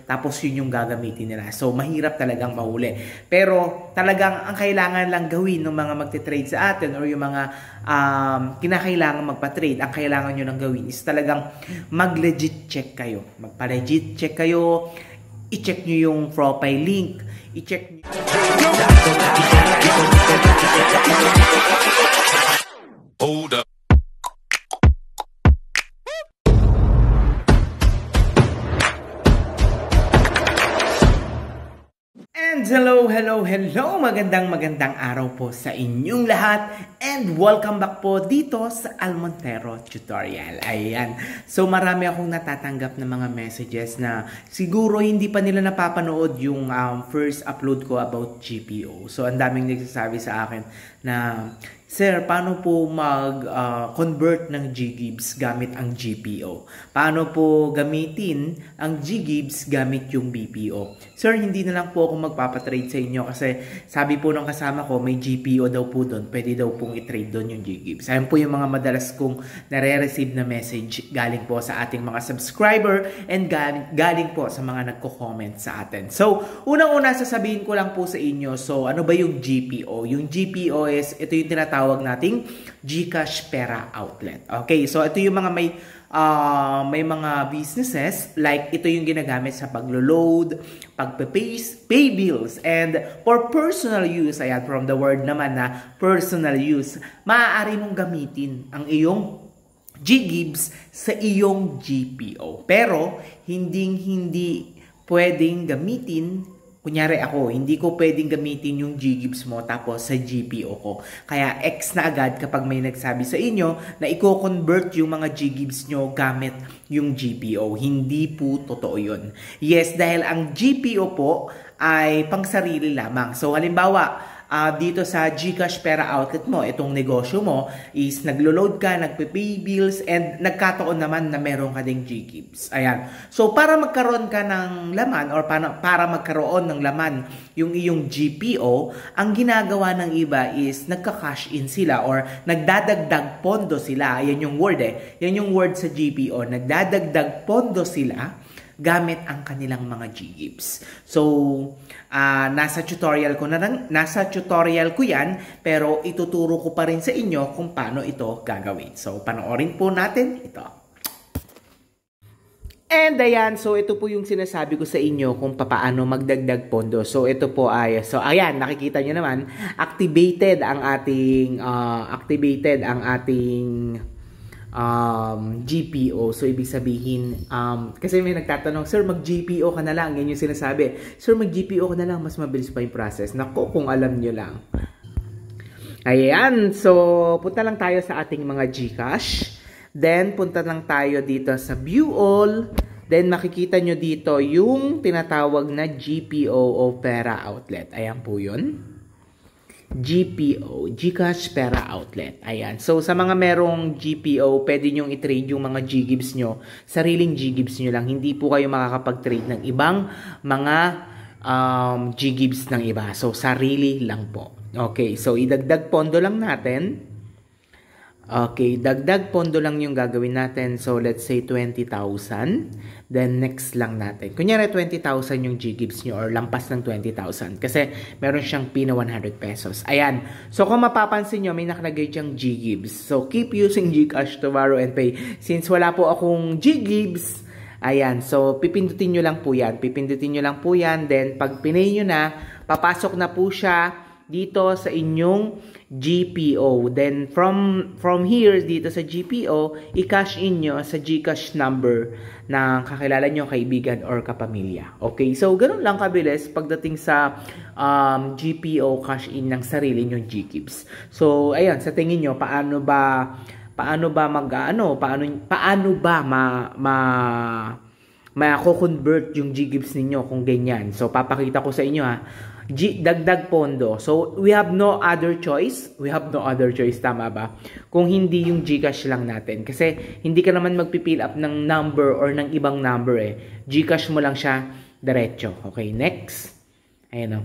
tapos yun yung gagamitin nila. So, mahirap talagang mahuli. Pero, talagang ang kailangan lang gawin ng mga magte-trade sa atin or yung mga kinakailangan magpa-trade, ang kailangan nyo lang gawin is talagang mag-legit check kayo. Magpa-legit check kayo, i-check nyo yung profile link, i-check nyo. Hold up. And hello, magandang araw po sa inyong lahat and welcome back po dito sa Almontero Tutorial. Ayan, so marami akong natatanggap na mga messages na siguro hindi pa nila napapanood yung first upload ko about GPO. So ang daming nagsasabi sa akin na, Sir, paano po mag-convert ng GGibs gamit ang GPO? Paano po gamitin ang GGibs gamit yung BPO? Sir, hindi na lang po ako magpapatrade sa inyo kasi sabi po ng kasama ko, may GPO daw po doon. Pwede daw pong i-trade doon yung GGibs. Ayan po yung mga madalas kong nare-receive na message galing po sa ating mga subscriber and galing po sa mga nagko-comment sa atin. So, unang-una sasabihin ko lang po sa inyo, so ano ba yung GPO? Yung GPO is, ito yung tinatawag nating GCash Pera Outlet. Okay, so ito yung mga may mga businesses, like ito yung ginagamit sa paglo-load, pay bills, and for personal use, ayan, from the word naman na personal use, maaari mong gamitin ang iyong GGibs sa iyong GPO. Pero, hindi pwedeng gamitin. Kunyari ako, hindi ko pwedeng gamitin yung GGibs mo tapos sa GPO ko. Kaya X na agad kapag may nagsabi sa inyo na i-convert yung mga GGibs nyo gamit yung GPO. Hindi po totoo yun. Yes, dahil ang GPO po ay pang sarili lamang. So halimbawa, dito sa GCash Pera Outlet mo, itong negosyo mo is naglo-load ka, nagpe-pay bills, and nagkataon naman na meron ka ding GGibs. Ayan. So, para magkaroon ka ng laman or para magkaroon ng laman yung iyong GPO, ang ginagawa ng iba is nagka-cash in sila or nagdadagdag pondo sila. Yan yung word Yan yung word sa GPO. Nagdadagdag pondo sila gamit ang kanilang mga GGibs. So, nasa tutorial ko yan, pero ituturo ko pa rin sa inyo kung paano ito gagawin. So, panoorin po natin ito. And ayan, so ito po yung sinasabi ko sa inyo kung paano magdagdag pondo. So, ito po ay, so ayan, nakikita nyo naman, activated ang ating GPO. So, ibig sabihin, kasi may nagtatanong, Sir, mag-GPO ka na lang. Yan yung sinasabi. Sir, mag-GPO ka na lang. Mas mabilis pa yung process. Naku, kung alam nyo lang. Ayan. So, punta lang tayo sa ating mga GCash. Then, punta lang tayo dito sa View All. Then, makikita nyo dito yung tinatawag na GPO o Pera Outlet. Ayan po yun. GPO, GCash Pera Outlet. Ayan. So, sa mga merong GPO, pwede nyong i-trade yung mga GGibs nyo. Sariling GGibs nyo lang. Hindi po kayo makakapag-trade ng ibang mga GGibs ng iba. So, sarili lang po. Okay. So, idagdag pondo lang natin. Okay. Dagdag pondo lang yung gagawin natin. So, let's say 20,000. Then, next lang natin. Kunyari, 20,000 yung GGibs nyo or lampas ng 20,000. Kasi, meron siyang P na 100 pesos. Ayan. So, kung mapapansin nyo, may nakalagay diyang GGibs. So, keep using GCash to borrow and pay. Since wala po akong GGibs, ayan. So, pipindutin nyo lang po yan. Then, pag pinay nyo na, papasok na po siya dito sa inyong GPO. Then, from here, dito sa GPO, i-cash in nyo sa GCash number ng kakilala nyo, kaibigan, or kapamilya. Okay? So, ganun lang kabilis pagdating sa GPO cash in ng sarili nyo GGibs. So, ayan, sa tingin nyo, paano ba ma-convert yung GGibs ninyo kung ganyan. So, papakita ko sa inyo dagdag pondo. So, we have no other choice. Tama ba? Kung hindi yung GCash lang natin. Kasi, hindi ka naman magpipill up ng number or ng ibang number GCash mo lang siya diretso. Okay, next. Ayan o.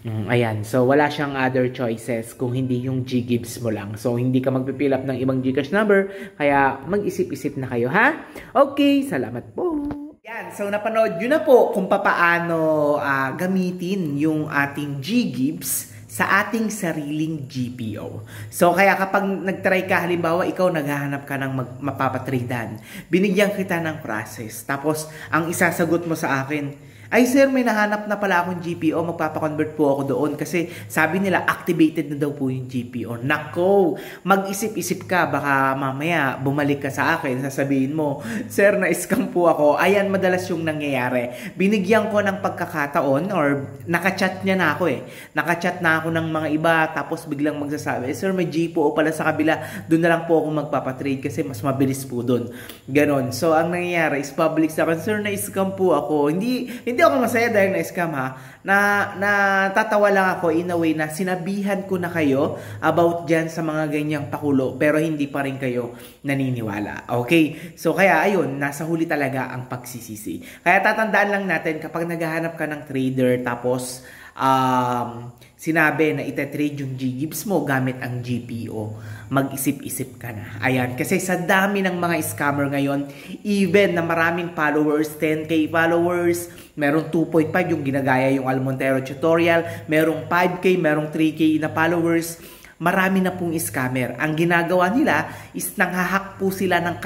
Ayan, so wala siyang other choices kung hindi yung Ggives mo lang. So hindi ka magpipill up ng ibang Gcash number, kaya mag-isip-isip na kayo, ha? Okay, salamat po. Yan, so napanood nyo na po kung paano gamitin yung ating Ggives sa ating sariling GPO. So kaya kapag nagtry ka, halimbawa ikaw naghahanap ka ng mapapatradean, binigyan kita ng process, tapos ang isasagot mo sa akin, ay sir, may nahanap na pala akong GPO, magpapakonvert po ako doon kasi sabi nila activated na daw po yung GPO. Nako, mag-isip-isip ka, baka mamaya bumalik ka sa akin, sasabihin mo, sir, na-scam po ako. Ayan, madalas yung nangyayari. Binigyan ko ng pagkakataon or nakachat niya na ako Nakachat na ako ng mga iba, tapos biglang magsasabi, sir, may GPO pala sa kabila, doon na lang po ako magpapatrade kasi mas mabilis po doon. Ganon. So, ang nangyayari is public sa akin, sir, na-scam po ako. Hindi ako masaya dahil na-scam natatawa lang ako in a way na sinabihan ko na kayo about dyan sa mga ganyang pakulo pero hindi pa rin kayo naniniwala. Okay? So kaya ayun, nasa huli talaga ang pagsisisi. Kaya tatandaan lang natin kapag naghahanap ka ng trader tapos sinabi na ite-trade yung Ggives mo gamit ang GPO, mag-isip-isip ka na. Ayan, kasi sa dami ng mga scammer ngayon, even na maraming followers, 10K followers, merong 2.5 yung ginagaya yung Almontero tutorial, merong 5K, merong 3K na followers, marami na pong scammer. Ang ginagawa nila is nanghahack po sila ng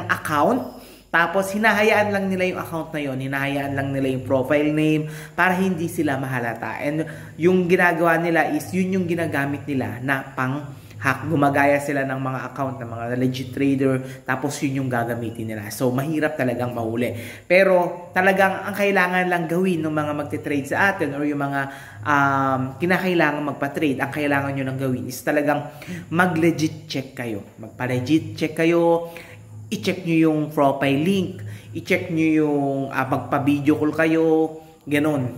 account. Tapos, hinahayaan lang nila yung account na yun. Hinahayaan lang nila yung profile name para hindi sila mahalata. And yung ginagawa nila is, yun yung ginagamit nila na pang-hack. Gumagaya sila ng mga account ng mga legit trader. Tapos, yun yung gagamitin nila. So, mahirap talagang mahuli. Pero, talagang ang kailangan lang gawin ng mga magte-trade sa atin or yung mga kinakailangan magpa-trade, ang kailangan nyo lang gawin is talagang mag-legit check kayo. Magpa-legit check kayo. I-check nyo yung profile link, i-check nyo yung magpa-video call kayo, ganun.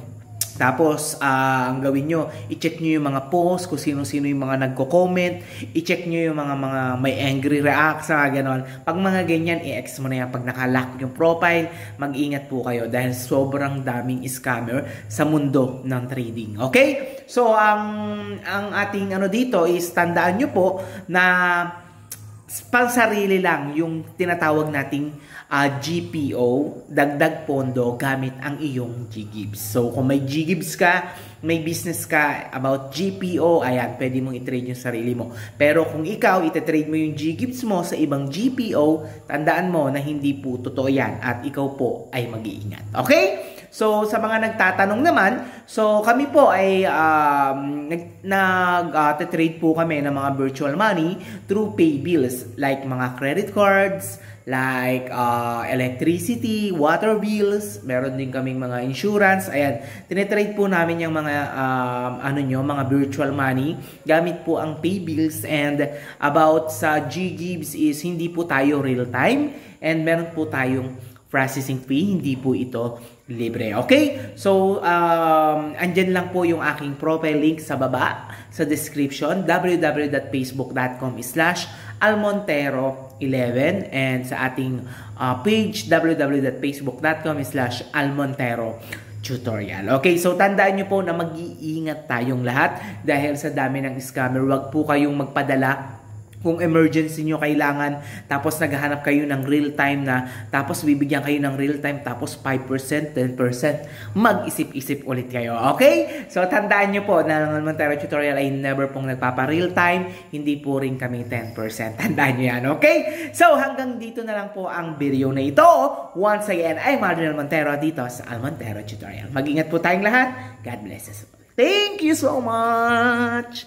Tapos, ang gawin nyo, i-check nyo yung mga posts, kung sino-sino yung mga nagko-comment, i-check nyo yung mga may angry reacts, ganun. Pag mga ganyan, i-X mo na yan. Pag nakalock yung profile, mag-ingat po kayo dahil sobrang daming scammer sa mundo ng trading. Okay? So, ang ating dito is, tandaan nyo po na pansarili lang yung tinatawag nating GPO, dagdag pondo gamit ang iyong Ggives. So kung may Ggives ka, may business ka about GPO, ayan, pwede mong i-trade yung sarili mo. Pero kung ikaw, ite-trade mo yung Ggives mo sa ibang GPO, tandaan mo na hindi po totoo yan at ikaw po ay mag-iingat. Okay? So, sa mga nagtatanong naman, so kami po ay nag-trade po kami ng mga virtual money through pay bills like mga credit cards, like electricity, water bills, meron din kaming mga insurance. Ayan, tinetrade po namin yung mga mga virtual money gamit po ang pay bills. And about sa Ggives is hindi po tayo real time and meron po tayong processing fee, hindi po ito libre. Okay? So, andyan lang po yung aking profile link sa baba, sa description, www.facebook.com/almontero11 and sa ating page, www.facebook.com/almontero-tutorial. Okay, so tandaan nyo po na mag-iingat tayong lahat dahil sa dami ng scammer. Huwag po kayong magpadala kung emergency nyo kailangan, tapos naghahanap kayo ng real time na, tapos bibigyan kayo ng real time, tapos 5%, 10%, mag-isip-isip ulit kayo. Okay? So, tandaan nyo po na ang Almontero tutorial ay never pong nagpapa-real time, hindi po rin kami 10%. Tandaan nyo yan, okay? So, hanggang dito na lang po ang video na ito. Once again, I'm Adrian Montero dito sa Almontero tutorial. Mag-ingat po tayong lahat. God bless us all. Thank you so much!